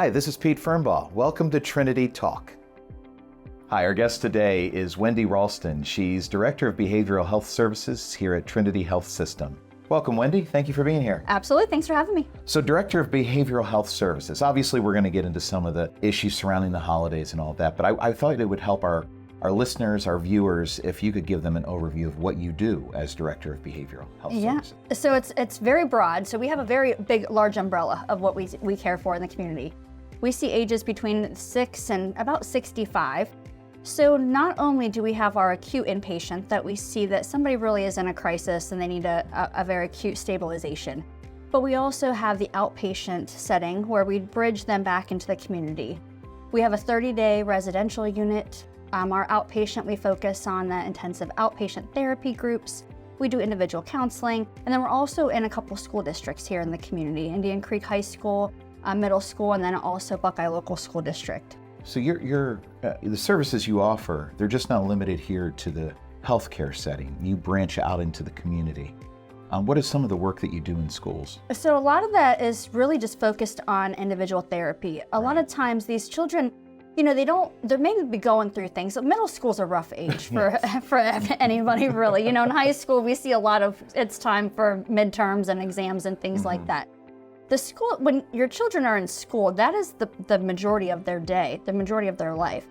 Hi, this is Pete Fernbaugh. Welcome to Trinity Talk. Hi, our guest today is Wendy Ralston. She's Director of Behavioral Health Services here at Trinity Health System. Welcome, Wendy. Thank you for being here. Absolutely. Thanks for having me. So, Director of Behavioral Health Services. Obviously, we're going to get into some of the issues surrounding the holidays and all that, but I thought it would help our listeners, our viewers, if you could give them an overview of what you do as Director of Behavioral Health Services. So it's very broad. So we have a very big, large umbrella of what we care for in the community. We see ages between 6 and about 65. So not only do we have our acute inpatient that we see that somebody really is in a crisis and they need a very acute stabilization, but we also have the outpatient setting where we bridge them back into the community. We have a 30-day residential unit. Our outpatient, we focus on the intensive outpatient therapy groups. We do individual counseling, and then we're also in a couple school districts here in the community, Indian Creek High School, middle school, and then also Buckeye Local School District. So the services you offer, they're just not limited here to the healthcare setting. You branch out into the community. What is some of the work that you do in schools? So a lot of that is really just focused on individual therapy. A lot of times these children, they may be going through things. So middle school's a rough age for anybody really. In high school we see a lot of, it's time for midterms and exams and things like that. The school, when your children are in school, that is the majority of their day, the majority of their life.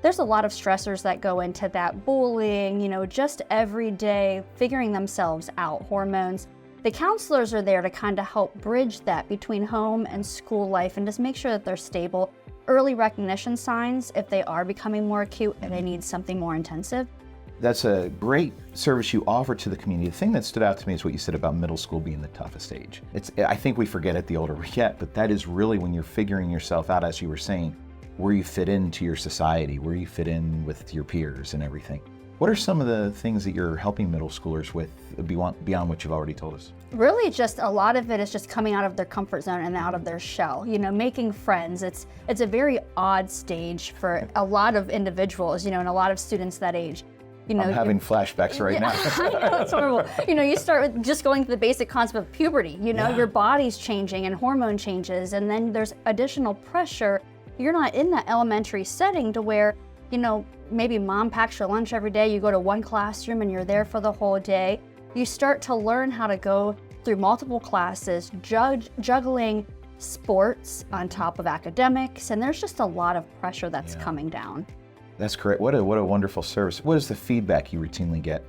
There's a lot of stressors that go into that, bullying, just every day, figuring themselves out, hormones. The counselors are there to kind of help bridge that between home and school life and just make sure that they're stable. Early recognition signs if they are becoming more acute and they need something more intensive. That's a great service you offer to the community. The thing that stood out to me is what you said about middle school being the toughest age. I think we forget it the older we get, but that is really when you're figuring yourself out, as you were saying, where you fit into your society, where you fit in with your peers and everything. What are some of the things that you're helping middle schoolers with beyond what you've already told us? Really just a lot of it is just coming out of their comfort zone and out of their shell, making friends. It's a very odd stage for a lot of individuals, and a lot of students that age. I'm having flashbacks right now. I know, it's horrible. You start with just going through the basic concept of puberty. Your body's changing and hormone changes, and then there's additional pressure. You're not in that elementary setting to where, maybe mom packs your lunch every day, you go to one classroom and you're there for the whole day. You start to learn how to go through multiple classes, juggling sports on top of academics, and there's just a lot of pressure that's coming down. That's correct. What a wonderful service. What is the feedback you routinely get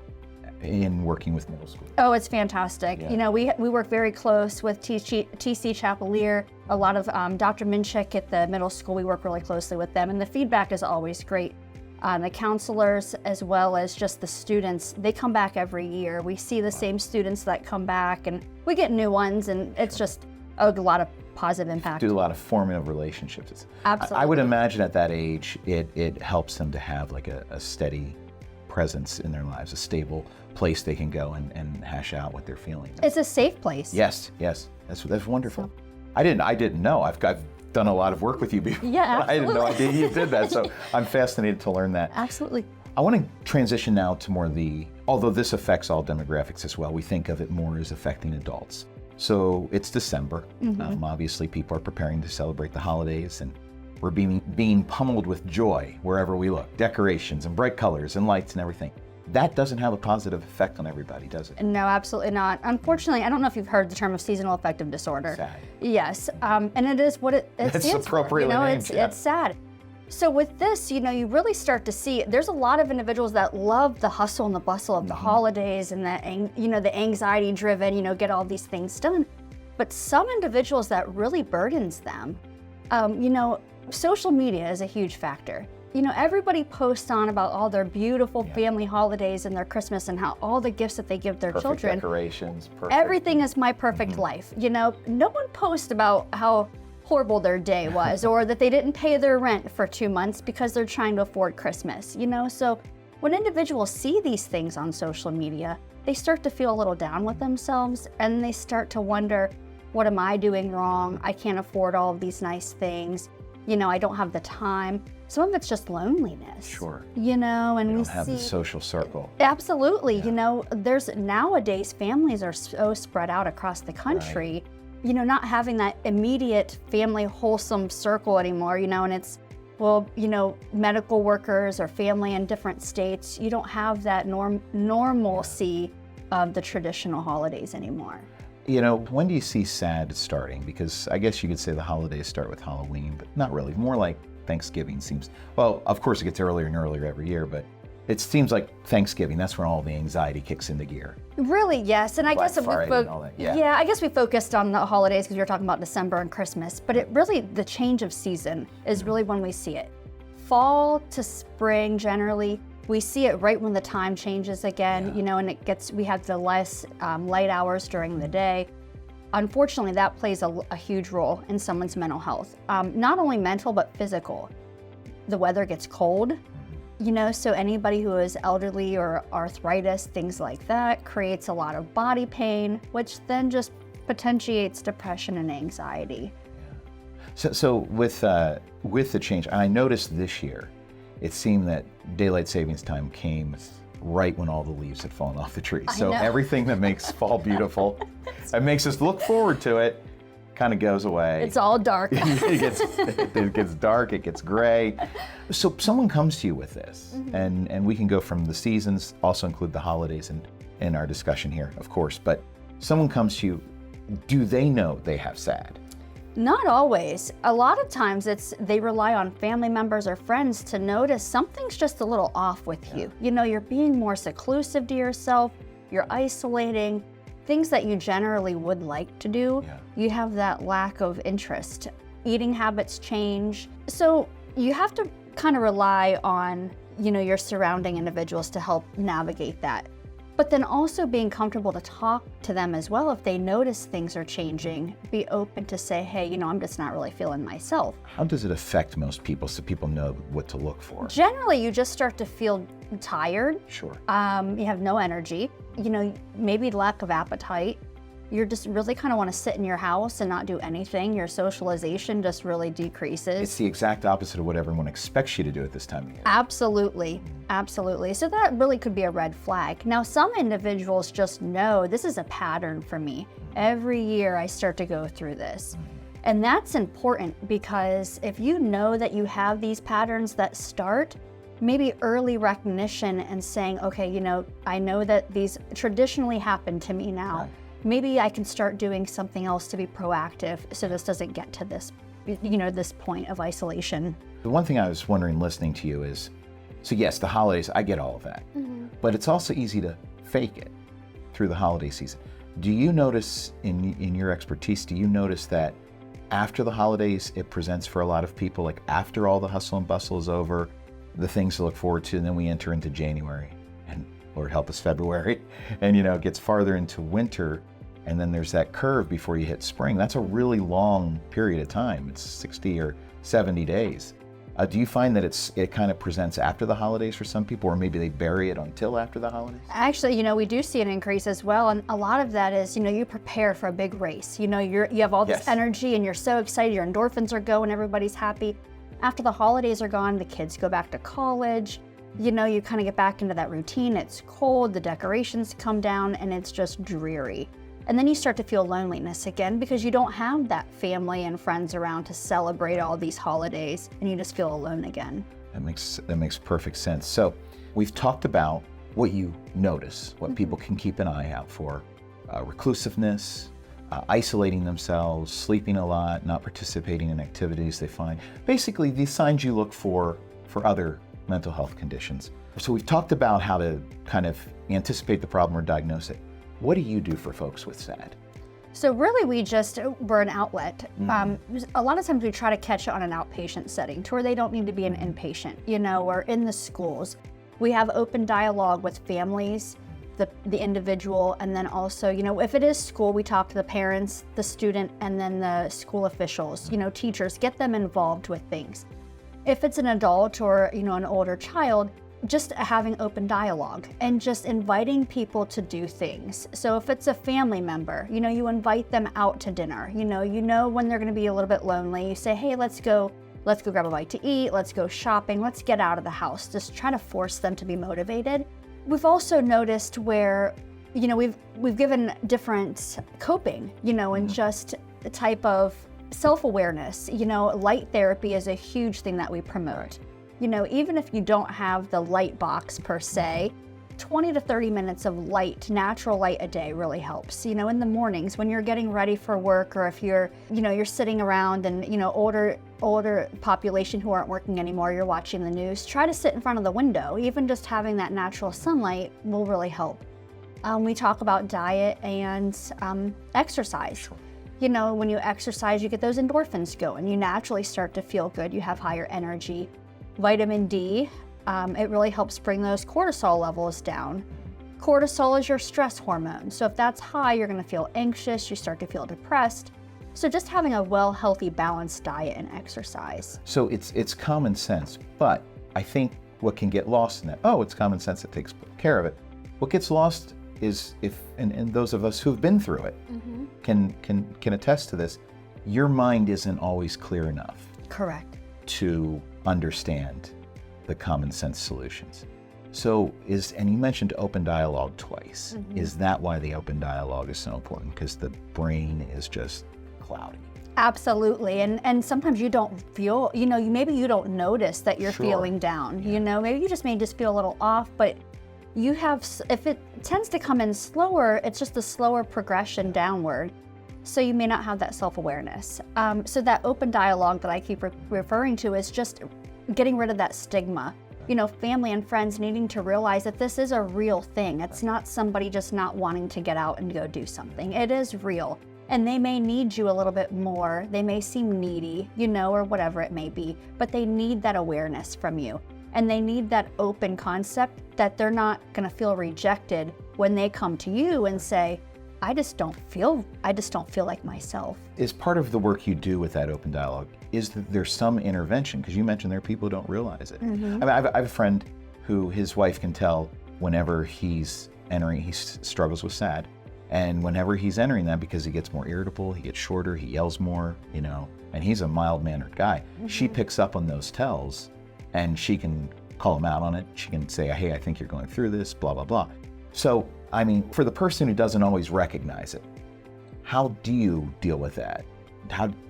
in working with middle school? Oh, it's fantastic. Yeah. We work very close with TC Chapelier, a lot of Dr. Minchik at the middle school. We work really closely with them, and the feedback is always great. The counselors, as well as just the students, they come back every year. We see the same students that come back, and we get new ones, and it's just a lot of positive impact. Do a lot of formative relationships. Absolutely. I would imagine at that age, it helps them to have like a steady presence in their lives, a stable place they can go and hash out what they're feeling. It's a safe place. Yes, that's wonderful. I didn't know. I've done a lot of work with you before. Yeah, absolutely. I had no idea you did that, so I'm fascinated to learn that. Absolutely. I want to transition now to more although this affects all demographics as well, we think of it more as affecting adults. So it's December. Obviously, people are preparing to celebrate the holidays, and we're being pummeled with joy wherever we look. Decorations and bright colors and lights and everything. That doesn't have a positive effect on everybody, does it? No, absolutely not. Unfortunately, I don't know if you've heard the term of seasonal affective disorder. Sad. Yes, and it is what it It's stands appropriately for. named, It's sad. So with this, you really start to see there's a lot of individuals that love the hustle and the bustle of the holidays and the anxiety driven, get all these things done. But some individuals that really burdens them, social media is a huge factor. Everybody posts on about all their beautiful family holidays and their Christmas and how all the gifts that they give their children. Decorations, perfect. Everything is my perfect life. No one posts about how horrible their day was or that they didn't pay their rent for 2 months because they're trying to afford Christmas, So when individuals see these things on social media, they start to feel a little down with themselves and they start to wonder, what am I doing wrong? I can't afford all of these nice things. I don't have the time. Some of it's just loneliness. Sure. And we we don't have the social circle. Absolutely. There's nowadays families are so spread out across the country. not having that immediate family wholesome circle anymore, and it's, well, medical workers or family in different states, you don't have that normalcy of the traditional holidays anymore. When do you see SAD starting? Because I guess you could say the holidays start with Halloween, but not really. More like Thanksgiving seems, well, of course it gets earlier and earlier every year, but it seems like Thanksgiving, that's when all the anxiety kicks into gear. Really, yes. And I Black guess if Friday and all that, yeah, I guess we focused on the holidays because we were talking about December and Christmas, but it really, the change of season is really when we see it. Fall to spring, generally, we see it right when the time changes again, and we have the less light hours during the day. Unfortunately, that plays a huge role in someone's mental health. Not only mental, but physical. The weather gets cold, so anybody who is elderly or arthritis, things like that, creates a lot of body pain, which then just potentiates depression and anxiety. So with the change, I noticed this year, it seemed that daylight savings time came right when all the leaves had fallen off the trees. So everything that makes fall beautiful, and makes us look forward to it, kind of goes away. It's all dark. it gets dark, it gets gray. So someone comes to you with this, and we can go from the seasons, also include the holidays in our discussion here, of course, but someone comes to you, do they know they have SAD? Not always. A lot of times they rely on family members or friends to notice something's just a little off with you. You're being more seclusive to yourself, you're isolating, things that you generally would like to do, you have that lack of interest. Eating habits change. So you have to kind of rely on, your surrounding individuals to help navigate that. But then also being comfortable to talk to them as well if they notice things are changing. Be open to say, hey, I'm just not really feeling myself. How does it affect most people so people know what to look for? Generally, you just start to feel tired. Sure. You have no energy, maybe lack of appetite. You're just really kind of want to sit in your house and not do anything. Your socialization just really decreases. It's the exact opposite of what everyone expects you to do at this time of year. Absolutely, absolutely. So that really could be a red flag. Now, some individuals just know this is a pattern for me. Every year I start to go through this. And that's important because if you know that you have these patterns that start, maybe early recognition and saying, okay, I know that these traditionally happen to me now. Right. Maybe I can start doing something else to be proactive so this doesn't get to this, this point of isolation. The one thing I was wondering listening to you is, so yes, the holidays, I get all of that, but it's also easy to fake it through the holiday season. Do you notice in your expertise, do you notice that after the holidays, it presents for a lot of people, like after all the hustle and bustle is over, the things to look forward to, and then we enter into January, and Lord help us, February, and it gets farther into winter, and then there's that curve before you hit spring. That's a really long period of time. It's 60 or 70 days. Do you find that it kind of presents after the holidays for some people, or maybe they bury it until after the holidays? Actually, we do see an increase as well, and a lot of that is, you prepare for a big race. You have all this energy, and you're so excited. Your endorphins are going, everybody's happy. After the holidays are gone, the kids go back to college. You kind of get back into that routine. It's cold, the decorations come down, and it's just dreary. And then you start to feel loneliness again because you don't have that family and friends around to celebrate all these holidays, and you just feel alone again. That makes perfect sense. So we've talked about what you notice, what people can keep an eye out for, reclusiveness, isolating themselves, sleeping a lot, not participating in activities they find. Basically, these signs you look for other mental health conditions. So we've talked about how to kind of anticipate the problem or diagnose it. What do you do for folks with SAD? So really we're an outlet. A lot of times we try to catch it on an outpatient setting to where they don't need to be an inpatient, or in the schools. We have open dialogue with families, the individual, and then also, if it is school, we talk to the parents, the student, and then the school officials, teachers, get them involved with things. If it's an adult or, an older child, just having open dialogue and just inviting people to do things. So if it's a family member, you invite them out to dinner. You know when they're going to be a little bit lonely. You say, hey, let's go grab a bite to eat. Let's go shopping. Let's get out of the house. Just try to force them to be motivated. We've also noticed where, we've given different coping, and just type of self-awareness, light therapy is a huge thing that we promote. Even if you don't have the light box per se, 20 to 30 minutes of light, natural light a day really helps. In the mornings when you're getting ready for work, or if you're sitting around and, older population who aren't working anymore, you're watching the news, try to sit in front of the window. Even just having that natural sunlight will really help. We talk about diet and exercise. Sure. When you exercise, you get those endorphins going. You naturally start to feel good. You have higher energy. Vitamin D, it really helps bring those cortisol levels down. Cortisol is your stress hormone. So if that's high, you're going to feel anxious. You start to feel depressed. So just having a well, healthy, balanced diet and exercise. So it's common sense, but I think what can get lost in that, it's common sense that takes care of it. What gets lost is and those of us who've been through it can attest to this, your mind isn't always clear enough. Correct. To understand the common sense solutions. So and you mentioned open dialogue twice. Is that why the open dialogue is so important? Because the brain is just cloudy. Absolutely. And sometimes you don't feel, maybe you don't notice that you're Sure. feeling down. Maybe you just may just feel a little off, but if it tends to come in slower, it's just a slower progression downward. So you may not have that self-awareness. So that open dialogue that I keep referring to is just getting rid of that stigma. Family and friends needing to realize that this is a real thing. It's not somebody just not wanting to get out and go do something. It is real. And they may need you a little bit more. They may seem needy, or whatever it may be, but they need that awareness from you. And they need that open concept that they're not going to feel rejected when they come to you and say, I just don't feel like myself. Is part of the work you do with that open dialogue, is that there's some intervention? Because you mentioned there are people who don't realize it. I mean, I have a friend who his wife can tell whenever he's entering, he struggles with SAD. And whenever he's entering that, because he gets more irritable, he gets shorter, he yells more, and he's a mild-mannered guy. She picks up on those tells, and she can call him out on it. She can say, hey, I think you're going through this, blah, blah, blah. So, I mean, for the person who doesn't always recognize it, how do you deal with that?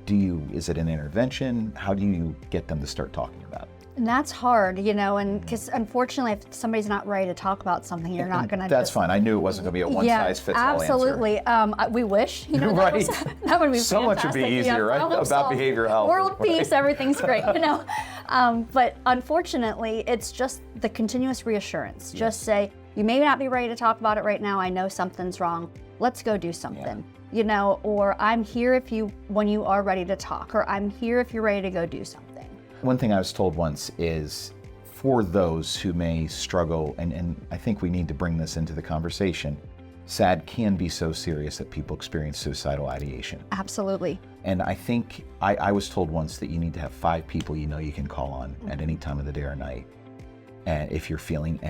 Is it an intervention? How do you get them to start talking about it? And that's hard, and because unfortunately, if somebody's not ready to talk about something, you're not going to. That's fine. I knew it wasn't going to be a one-size-fits-all answer. Absolutely. We wish, right. That would be so fantastic. much would be easier, right? About behavioral health. World peace, everything's great, But unfortunately, it's just the continuous reassurance. Yes. Just say, you may not be ready to talk about it right now. I know something's wrong. Let's go do something. Or I'm here when you are ready to talk, or I'm here if you're ready to go do something. One thing I was told once is, for those who may struggle, and I think we need to bring this into the conversation, SAD can be so serious that people experience suicidal ideation. Absolutely. And I think I was told once that you need to have 5 people you can call on at any time of the day or night, and if you're feeling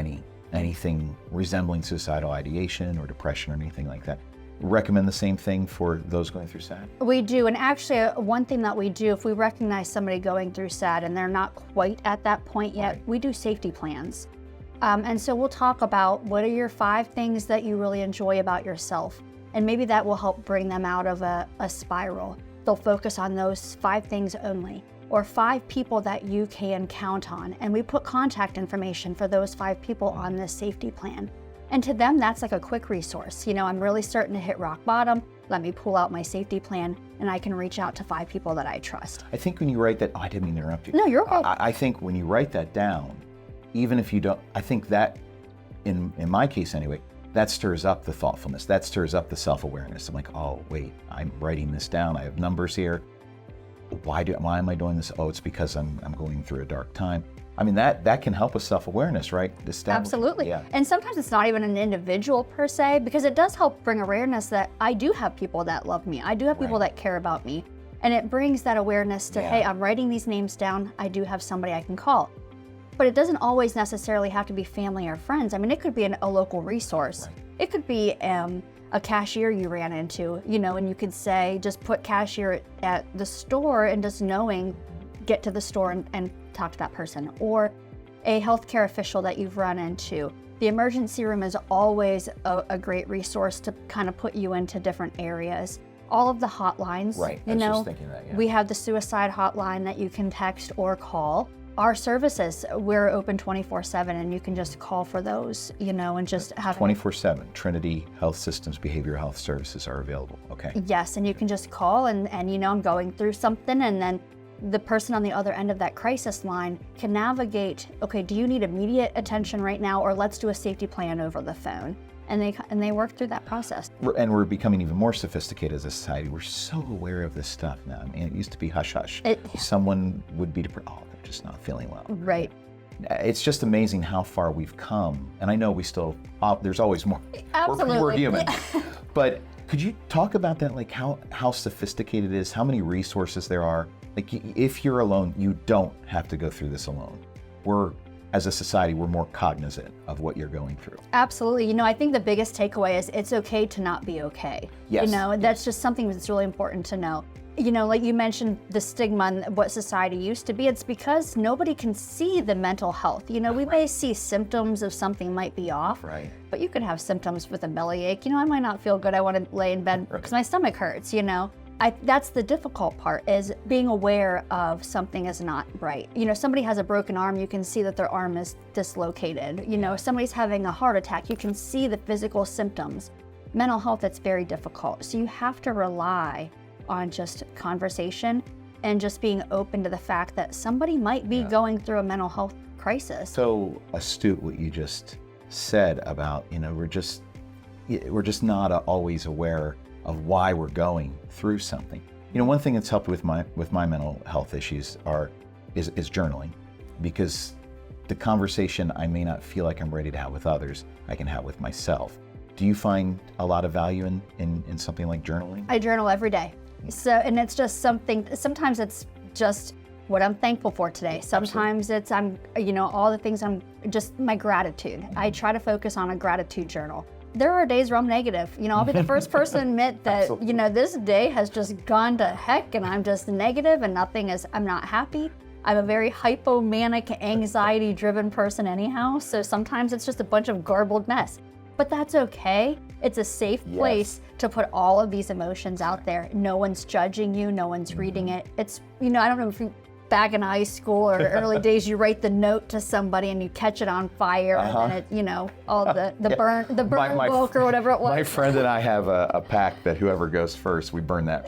anything resembling suicidal ideation or depression or anything like that. Recommend the same thing for those going through SAD? We do, and actually one thing that we do, if we recognize somebody going through SAD and they're not quite at that point yet, Right. we do safety plans. And so we'll talk about what are your 5 things that you really enjoy about yourself, and maybe that will help bring them out of a spiral. They'll focus on those 5 things only, or 5 people that you can count on, and we put contact information for those 5 people on this safety plan. And to them, that's like a quick resource. I'm really starting to hit rock bottom. Let me pull out my safety plan, and I can reach out to 5 people that I trust. I think when you write that, I didn't mean to interrupt you. No, you're okay. I think when you write that down, even if you don't, I think that, in my case anyway, that stirs up the thoughtfulness. That stirs up the self-awareness. I'm like, oh, wait, I'm writing this down. I have numbers here. Why am I doing this? Oh, it's because I'm going through a dark time. I mean, that can help with self-awareness, right? Absolutely. Yeah. And sometimes it's not even an individual per se, because it does help bring awareness that I do have people that love me. I do have people that care about me. And it brings that awareness to, hey, I'm writing these names down. I do have somebody I can call. But it doesn't always necessarily have to be family or friends. I mean, it could be a local resource. Right. It could be a cashier you ran into, and you could say, just put cashier at the store, and just knowing, get to the store and talk to that person, or a healthcare official that you've run into. The emergency room is always a great resource to kind of put you into different areas. all of the hotlines. Right, I You was know, just thinking that, yeah. we have the suicide hotline that you can text or call. Our services, we're open 24/7, and you can just call for those, you know, and just have 24/7, Trinity Health Systems Behavioral Health Services are available, okay? Yes, and you can just call and you know, I'm going through something, and then the person on the other end of that crisis line can navigate, okay, do you need immediate attention right now, or let's do a safety plan over the phone? And they work through that process. And we're becoming even more sophisticated as a society. We're so aware of this stuff now. I mean, it used to be hush hush. Someone would be depressed. Oh, they're just not feeling well. Right. It's just amazing how far we've come. And I know we still, there's always more. Absolutely. We're human. Yeah. But could you talk about that, like how sophisticated it is, how many resources there are? Like if you're alone, you don't have to go through this alone. As a society, we're more cognizant of what you're going through. Absolutely. You know, I think the biggest takeaway is it's okay to not be okay. Yes. You know, that's just something that's really important to know. You know, like you mentioned the stigma and what society used to be, it's because nobody can see the mental health. You know, we may see symptoms of something might be off, Right. but you could have symptoms with a bellyache. You know, I might not feel good. I want to lay in bed because my stomach hurts, you know. That's the difficult part, is being aware of something is not right. You know, somebody has a broken arm, you can see that their arm is dislocated. You know, if somebody's having a heart attack, you can see the physical symptoms. Mental health, it's very difficult. So you have to rely on just conversation and just being open to the fact that somebody might be going through a mental health crisis. So astute what you just said about, you know, we're just not always aware of why we're going through something. You know, one thing that's helped with my mental health issues is journaling, because the conversation I may not feel like I'm ready to have with others, I can have with myself. Do you find a lot of value in something like journaling? I journal every day. So, and it's just something, sometimes it's just what I'm thankful for today. Sometimes it's, you know, all the things just my gratitude. I try to focus on a gratitude journal. There are days where I'm negative. You know, I'll be the first person to admit that, you know, this day has just gone to heck and I'm just negative and I'm not happy. I'm a very hypomanic, anxiety-driven person anyhow, so sometimes it's just a bunch of garbled mess. But that's okay. It's a safe place to put all of these emotions out there. No one's judging you, no one's reading it. It's, you know, I don't know if you, back in high school or early days, you write the note to somebody and you catch it on fire, and then it, you know, all the burn book or whatever it was. My friend and I have a pact that whoever goes first, we burn that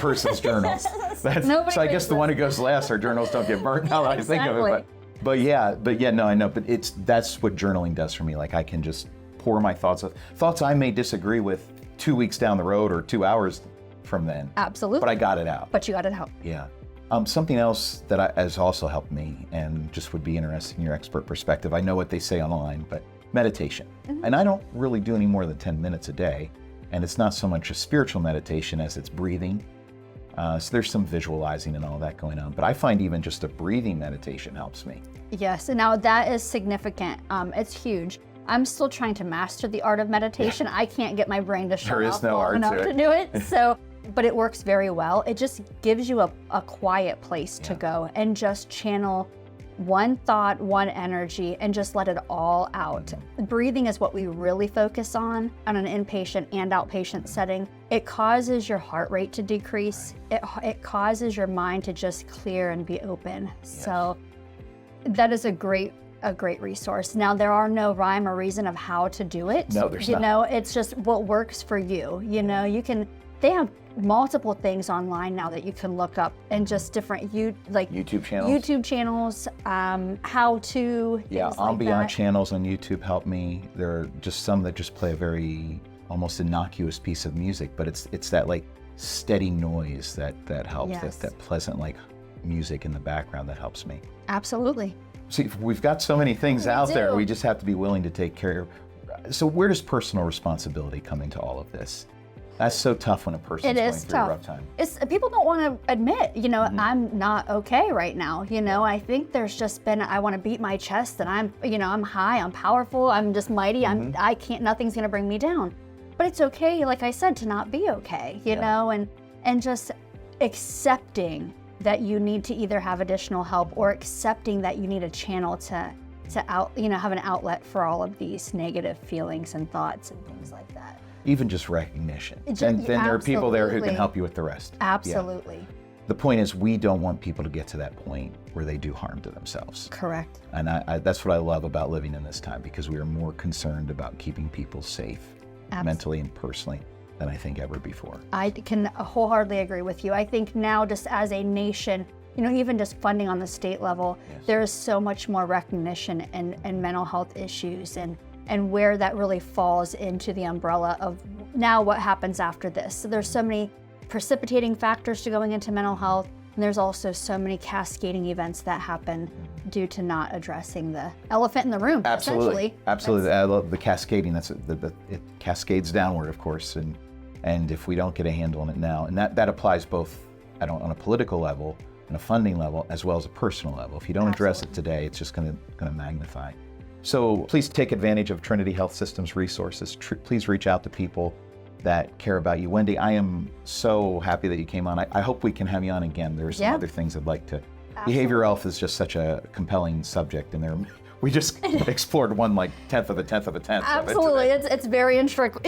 person's journals. So I guess the one who goes last, our journals don't get burnt. Now that I think of it, but yeah, no, I know. But that's what journaling does for me. Like I can just pour my thoughts I may disagree with 2 weeks down the road or 2 hours from then. Absolutely. But I got it out. But you got it out. Yeah. Something else that has also helped me, and just would be interested in your expert perspective. I know what they say online, but meditation. And I don't really do any more than 10 minutes a day. And it's not so much a spiritual meditation as it's breathing. So there's some visualizing and all that going on. But I find even just a breathing meditation helps me. Yes, and now that is significant. It's huge. I'm still trying to master the art of meditation. I can't get my brain to shut off long enough to do it. So, but it works very well. It just gives you a quiet place to go and just channel one thought, one energy, and just let it all out. Breathing is what we really focus on an inpatient and outpatient setting. It causes your heart rate to decrease. It causes your mind to just clear and be open. So that is a great resource. Now, there are no rhyme or reason of how to do it. No, there's not. You know, it's just what works for you. You know, they have multiple things online now that you can look up, and just different YouTube channels. YouTube channels, how to. Ambient channels on YouTube help me. There are just some that just play a very almost innocuous piece of music, but it's that like steady noise that helps. That pleasant like music in the background that helps me. Absolutely. See, we've got so many things out there. We just have to be willing to take care of. So where does personal responsibility come into all of this? That's so tough when a person's going through a rough time. People don't want to admit, you know, I'm not okay right now. You know, I think there's just been, I want to beat my chest that I'm high, I'm powerful, I'm just mighty, I can't, nothing's going to bring me down. But it's okay, like I said, to not be okay, you know, and just accepting that you need to either have additional help or accepting that you need a channel to to have an outlet for all of these negative feelings and thoughts and things like that. Even just recognition. And then there are people there who can help you with the rest. Absolutely. Yeah. The point is, we don't want people to get to that point where they do harm to themselves. Correct. And that's what I love about living in this time, because we are more concerned about keeping people safe, mentally and personally, than I think ever before. I can wholeheartedly agree with you. I think now, just as a nation, even just funding on the state level, there is so much more recognition and mental health issues and where that really falls into the umbrella of now what happens after this. So there's so many precipitating factors to going into mental health, and there's also so many cascading events that happen due to not addressing the elephant in the room. Absolutely. I love the cascading. It cascades downward, of course, and if we don't get a handle on it now, and that applies both on a political level, on a funding level, as well as a personal level. If you don't address it today, it's just going to magnify. So please take advantage of Trinity Health System's resources. Please reach out to people that care about you. Wendy, I am so happy that you came on. I hope we can have you on again. There's some other things I'd like to. Behavioral health is just such a compelling subject, and we just explored one tenth of a tenth of a tenth. Absolutely, it's very interesting.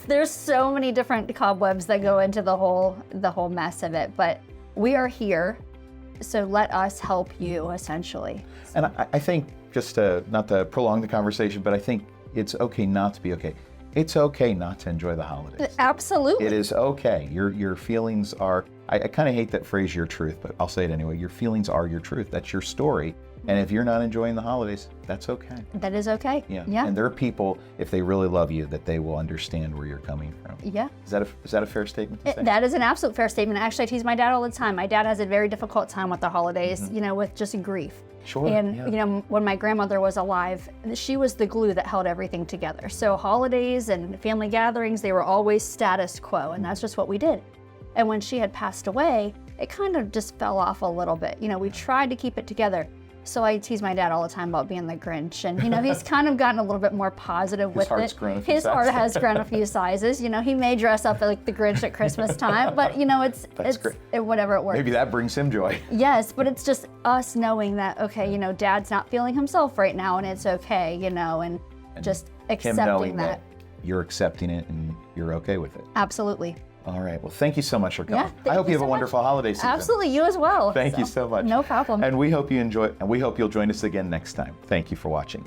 There's so many different cobwebs that go into the whole mess of it. But we are here, so let us help you, essentially. And I think, just not to prolong the conversation, but I think it's okay not to be okay. It's okay not to enjoy the holidays. Absolutely. It is okay. Your feelings are, I kind of hate that phrase, your truth, but I'll say it anyway. Your feelings are your truth. That's your story. And if you're not enjoying the holidays, that's okay. That is okay. Yeah. And there are people, if they really love you, that they will understand where you're coming from. Yeah. Is that a fair statement to say? That is an absolute fair statement. Actually, I tease my dad all the time. My dad has a very difficult time with the holidays, with just grief. Sure. And when my grandmother was alive, she was the glue that held everything together. So holidays and family gatherings, they were always status quo, and that's just what we did. And when she had passed away, it kind of just fell off a little bit. We tried to keep it together. So I tease my dad all the time about being the Grinch, and he's kind of gotten a little bit more positive with it. His heart has grown a few sizes. He may dress up like the Grinch at Christmas time, but it's whatever it works. Maybe that brings him joy. Yes, but it's just us knowing that Dad's not feeling himself right now, and it's okay, and just accepting him knowing that you're accepting it and you're okay with it. Absolutely. All right. Well, thank you so much for coming. Yeah, I hope you have a wonderful holiday season. Absolutely. You as well. Thank you so much. No problem. And we hope you enjoy, and we hope you'll join us again next time. Thank you for watching.